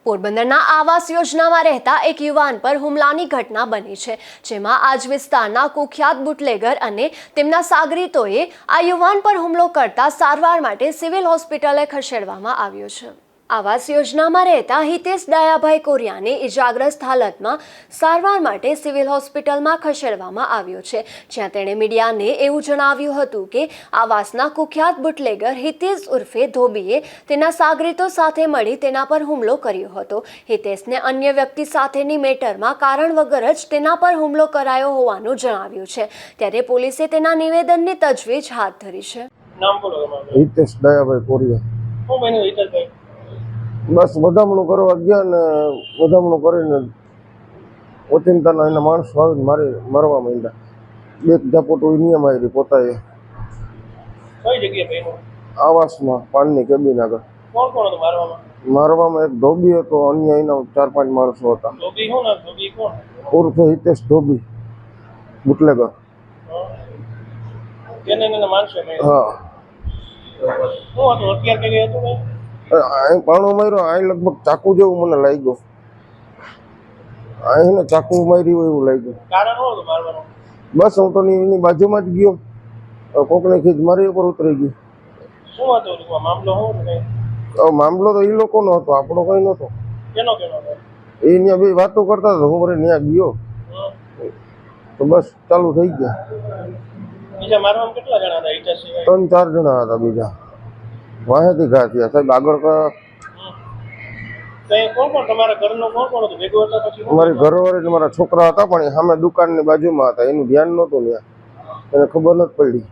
પોરબંદરના આવાસ યોજનામાં રહેતા એક યુવાન પર હુમલાની ઘટના બની છે, જેમાં આજ વિસ્તારના કુખ્યાત બુટલેગર અને તેમના સાગરીતોએ આ યુવાન પર હુમલો કરતા સારવાર માટે સિવિલ હોસ્પિટલે ખસેડવામાં આવ્યો છે। આવાસ યોજનામાં રહેતા હિતેશ ડાયાભાઈ કોરિયાને ઇજાગ્રસ્ત હાલતમાં સારવાર માટે સિવિલ હોસ્પિટલમાં ખસેડવામાં આવ્યો છે, જ્યાં તેણે મીડિયાને એવું જણાવ્યું હતું કે આવાસના કુખ્યાત બુટલેગર હિતેશ ઉર્ફે ધોબીએ તેના સાગરીતો સાથે મળી તેના પર હુમલો કર્યો હતો। હિતેશને અન્ય વ્યક્તિ સાથેની મેટરમાં કારણ વગર જ તેના પર હુમલો કરાયો હોવાનું જણાવ્યું છે, ત્યારે પોલીસે તેના નિવેદનની તજવીજ હાથ ધરી છે। નામ બોલો તમારું? હિતેશ ડાયાભાઈ કોરિયા। શું બન્યું હિતેશભાઈ? બસ વધામણું કરવા ગયા ને વધામણું કરીને ઓચિંતાના એના માણસો આવીને મારવા માંડ્યા। બે ઝાપટો નિયમ આવી પોતાએ કઈ જગ્યાએ બન્યું? આવાસમાં પાનની કેબિન આગળ। કોણ કોણ હતું મારવામાં? મારવામાં એક ધોબી હતો, અન્ય એના 4-5 માણસો હતા। ધોબી શું નામ? ધોબી કોણ? ઉર્ફે હિતેશ ધોબી બુટલેગર। તેને માણસો હા, શું હતું? હથિયાર કઈ હતું કઈ? અહીં પાણો માર્યો, અહીં લગભગ ચાકુ જેવું મને લાગ્યું। અહીં ચાકુ માર્યું એવું લાગ્યું। કારણ શું હતું મારવાનું? બસ હું તો એની બાજુમાં જ ગયો, કોકને ખીજ મારી ઉપર ઉતરી ગઈ। શું હતું મામલો? શું કઈ મામલો તો એ લોકોનો હતો, આપણો કઈ નતો। કેનો કેનો હતો? એ ત્યાં બે વાતો કરતા હતા, હું ત્યાં ગયો તો બસ ચાલુ થઈ ગયા। બીજા મારવામાં કેટલા જણા હતા હિતેશ સિવાય? 3-4 જણા હતા બીજા, વાહેથી ઘા થયા સાહેબ। આગળ કોણ કોણ તમારા ઘરનું કોણ કોણ હતું ભેગું હતા? પછી અમારી ઘરવાળી મારા છોકરા હતા, પણ એ સામે દુકાનની બાજુમાં હતા, એનું ધ્યાન નહોતું ત્યાં, એને ખબર નથી પડી।